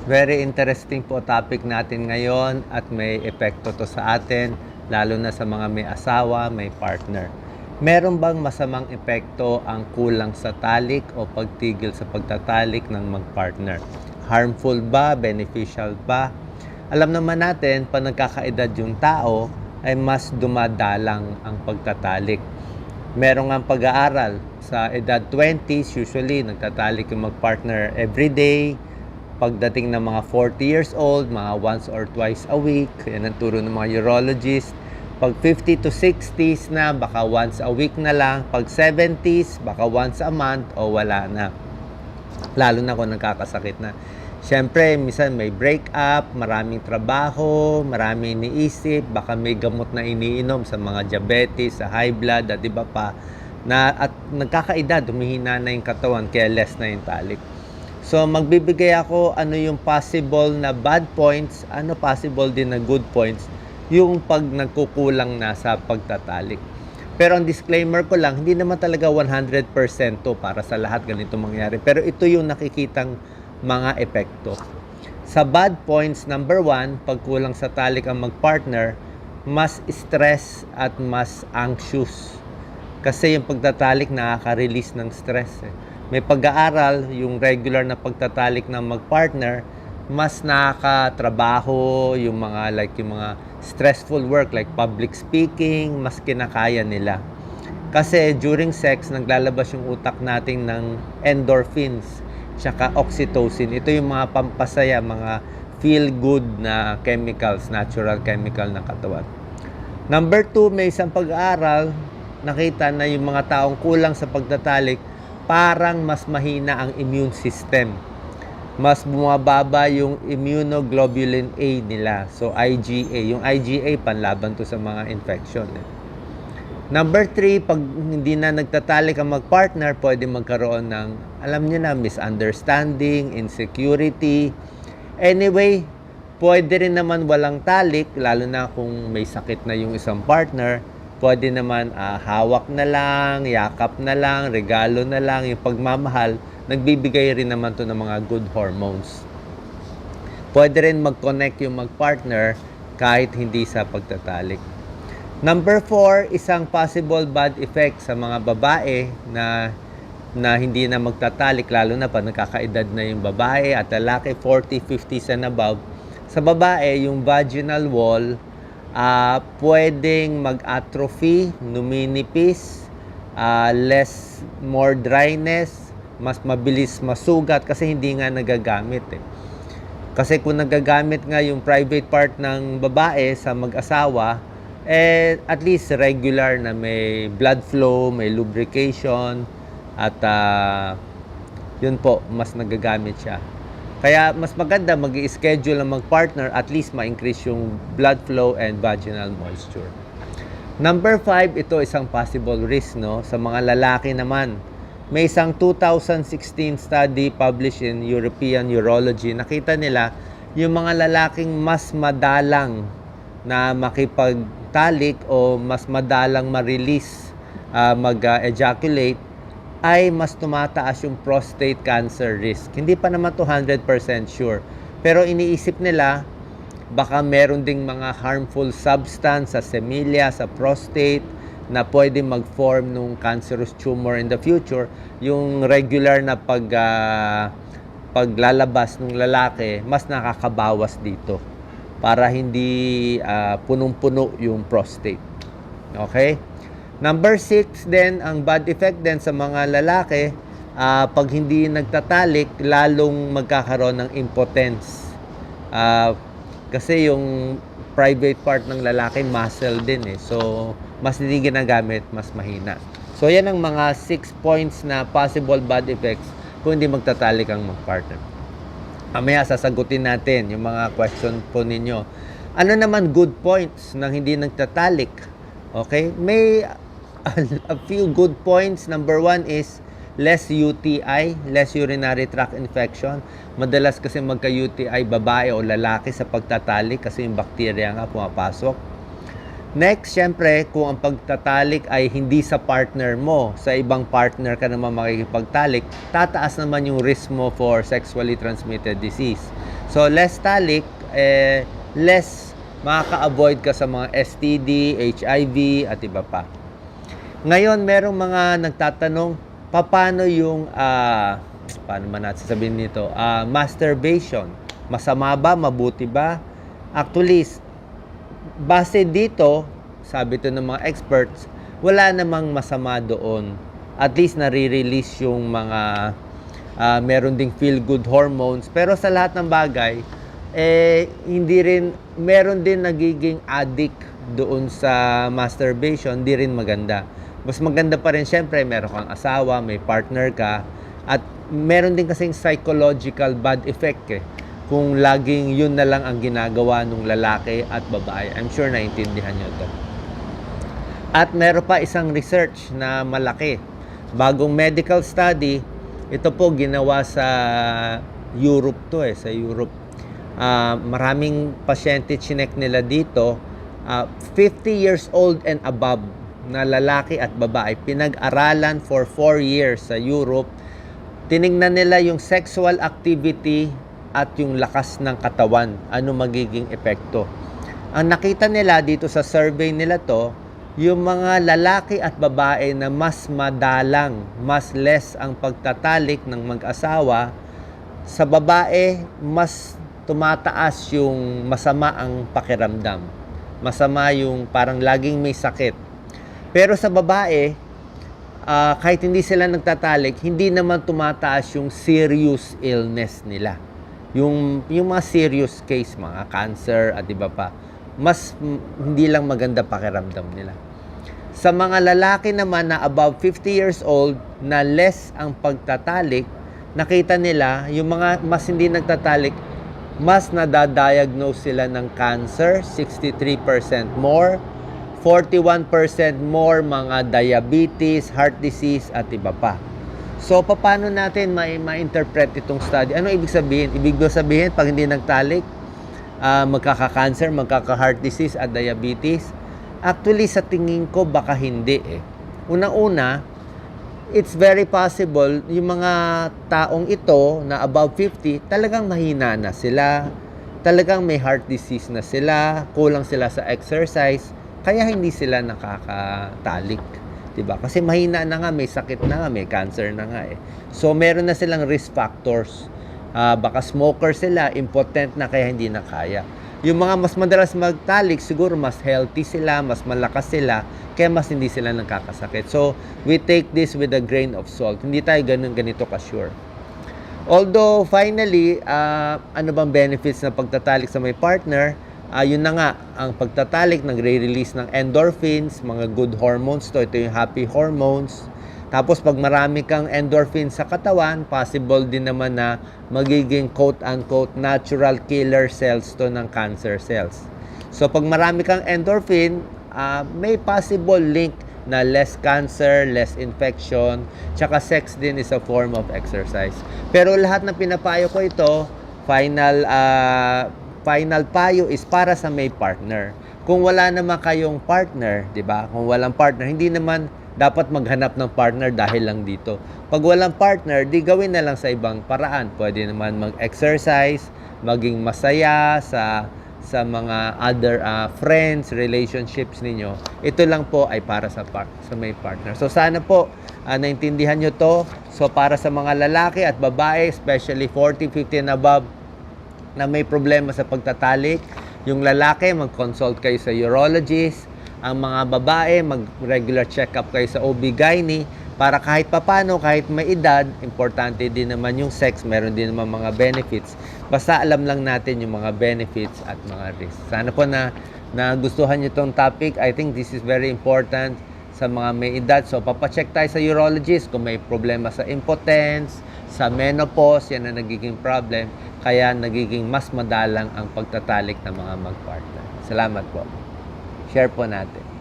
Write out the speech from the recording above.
Very interesting po topic natin ngayon at may epekto to sa atin, lalo na sa mga may asawa, may partner. Meron bang masamang epekto ang kulang sa talik o pagtigil sa pagtatalik ng mag-partner? Harmful ba? Beneficial ba? Alam naman natin, pag nagkakaedad yung tao, ay mas dumadalang ang pagtatalik. Meron nga pag-aaral, sa edad 20s, usually nagtatalik yung mag-partner everyday. Pagdating ng mga 40 years old, mga once or twice a week, yan ang turo ng mga urologist. Pag 50 to 60s na, baka once a week na lang. Pag 70s, baka once a month o wala na. Lalo na kung nagkakasakit na. Siyempre, minsan may break-up, maraming trabaho, maraming iniisip, baka may gamot na iniinom sa mga diabetes, sa high blood, at iba pa. At nagkakaedad, humihina na yung katawan, kaya less na yung talik. So, magbibigay ako ano yung possible na bad points, ano possible din na good points, yung pag nagkukulang na sa pagtatalik. Pero ang disclaimer ko lang, hindi naman talaga 100% to para sa lahat ganito mangyari. Pero ito yung nakikitang mga epekto. Sa bad points, number 1, pag kulang sa talik ang mag-partner, mas stress at mas anxious. Kasi yung pagtatalik nakaka-release ng stress. May pag-aaral, yung regular na pagtatalik ng mag-partner, mas nakakatrabaho, yung mga stressful work like public speaking, mas kinakaya nila. Kasi during sex, naglalabas yung utak natin ng endorphins, tsaka oxytocin. Ito yung mga pampasaya, mga feel-good na chemicals, natural chemical ng katawan. Number 2, may isang pag-aaral, nakita na yung mga taong kulang sa pagtatalik, parang mas mahina ang immune system. Mas bumababa yung immunoglobulin A nila. So, IgA. Yung IgA, panlaban to sa mga infection. Number 3, pag hindi na nagtatalik ang mag-partner, pwede magkaroon ng, alam niyo na, misunderstanding, insecurity. Anyway, pwede rin naman walang talik, lalo na kung may sakit na yung isang partner. Pwede naman hawak na lang, yakap na lang, regalo na lang, yung pagmamahal, nagbibigay rin naman to ng mga good hormones. Pwede rin mag-connect yung mag-partner kahit hindi sa pagtatalik. Number 4, isang possible bad effect sa mga babae na hindi na magtatalik, lalo na pag nakakaedad na yung babae at lalaki, 40, 50s and above. Sa babae, yung vaginal wall, pwedeng mag-atrophy, numinipis, more dryness, mas mabilis masugat kasi hindi nga nagagamit Kasi kung nagagamit nga yung private part ng babae sa mag-asawa, at least regular na may blood flow, may lubrication, at yun po, mas nagagamit siya. Kaya mas maganda mag-i-schedule ang mag-partner, at least ma-increase yung blood flow and vaginal moisture. Number 5, ito isang possible risk sa mga lalaki naman. May isang 2016 study published in European Urology. Nakita nila yung mga lalaking mas madalang na makipagtalik o mas madalang ma-release, mag-ejaculate, ay mas tumataas yung prostate cancer risk. Hindi pa naman to 100% sure. Pero iniisip nila, baka meron ding mga harmful substance sa semilya, sa prostate, na pwede mag-form ng cancerous tumor in the future. Yung regular na paglalabas ng lalaki, mas nakakabawas dito para hindi punong-puno yung prostate. Okay? Number 6 din, ang bad effect din sa mga lalaki, pag hindi nagtatalik, lalong magkakaroon ng impotence. Kasi yung private part ng lalaki, muscle din So, mas hindi ginagamit, mas mahina. So, yan ang mga 6 points na possible bad effects kung hindi magtatalik ang mag-partner. Mamaya sasagutin natin yung mga question po ninyo. Ano naman good points ng hindi nagtatalik? Okay? May a few good points. Number 1 is less UTI, less urinary tract infection. Madalas kasi magka-UTI babae o lalaki sa pagtatalik kasi yung bacteria nga pumapasok. Next, syempre, kung ang pagtatalik ay hindi sa partner mo, sa ibang partner ka naman makikipagtalik, tataas naman yung risk mo for sexually transmitted disease. So, less talik, less makaka-avoid ka sa mga STD, HIV, at iba pa. Ngayon, merong mga nagtatanong, paano yung, paano man natin sasabihin nito, masturbation. Masama ba? Mabuti ba? Actually, base dito, sabi to ng mga experts, wala namang masama doon. At least nare-release yung mga meron ding feel-good hormones. Pero sa lahat ng bagay, hindi rin, meron din nagiging addict doon sa masturbation, hindi rin maganda. Mas maganda pa rin, syempre, meron kang asawa, may partner ka, at meron din kasing psychological bad effect kung laging yun na lang ang ginagawa ng lalaki at babae. I'm sure naintindihan nyo to. At meron pa isang research na malaki. Bagong medical study, ito po ginawa sa Europe to sa Europe. Maraming pasyente chinek nila dito, 50 years old and above na lalaki at babae, pinag-aralan for 4 years sa Europe. Tiningnan nila yung sexual activity at yung lakas ng katawan, ano magiging epekto. Ang nakita nila dito sa survey nila to, yung mga lalaki at babae na mas madalang, mas less ang pagtatalik ng mag-asawa, sa babae, mas tumataas yung masama ang pakiramdam. Masama yung parang laging may sakit. Pero sa babae, kahit hindi sila nagtatalik, hindi naman tumataas yung serious illness nila. Yung mga serious case, mga cancer at iba pa, mas hindi lang maganda pakiramdam nila. Sa mga lalaki naman na above 50 years old na less ang pagtatalik, nakita nila yung mga mas hindi nagtatalik, mas nadadiagnose sila ng cancer, 63% more, 41% more mga diabetes, heart disease at iba pa. So, paano natin ma-interpret itong study? Ano ibig sabihin? Ibig sabihin, pag hindi nagtalik, magkaka-cancer, magkaka-heart disease at diabetes? Actually, sa tingin ko, baka hindi Unang-una, it's very possible, yung mga taong ito na above 50, talagang mahina na sila, talagang may heart disease na sila, kulang sila sa exercise, kaya hindi sila nakakatalik. Diba? Kasi mahina na nga, may sakit na nga, may cancer na nga So, meron na silang risk factors. Baka smoker sila, impotent na kaya hindi na kaya. Yung mga mas madalas magtalik, siguro mas healthy sila, mas malakas sila, kaya mas hindi sila nagkakasakit. So, we take this with a grain of salt. Hindi tayo ganito ka-sure. Although, finally, ano bang benefits ng pagtatalik sa may partner? Yun na nga, ang pagtatalik, nagre-release ng endorphins, mga good hormones to. Ito yung happy hormones. Tapos, pag marami kang endorphins sa katawan, possible din naman na magiging quote-unquote natural killer cells to ng cancer cells. So, pag marami kang endorphin, may possible link na less cancer, less infection, tsaka sex din is a form of exercise. Pero lahat ng pinapayo ko ito, final payo is para sa may partner. Kung wala naman kayong partner, di ba? Kung walang partner, hindi naman dapat maghanap ng partner dahil lang dito. Pag walang partner, di gawin na lang sa ibang paraan. Pwede naman mag-exercise, maging masaya sa mga other friends, relationships ninyo. Ito lang po ay para sa may partner. So sana po naintindihan nyo to. So para sa mga lalaki at babae, especially 40, 50 and above, na may problema sa pagtatalik, yung lalaki, mag-consult kayo sa urologist. Ang mga babae, mag-regular check-up kayo sa OB/GYN para kahit papano, kahit may edad, importante din naman yung sex, meron din naman mga benefits. Basta alam lang natin yung mga benefits at mga risks. Sana po na gustuhan nyo itong topic. I think this is very important sa mga may edad. So, papacheck tayo sa urologist kung may problema sa impotence, sa menopause, yan ang nagiging problem. Kaya nagiging mas madalang ang pagtatalik ng mga mag-partner. Salamat po. Share po natin.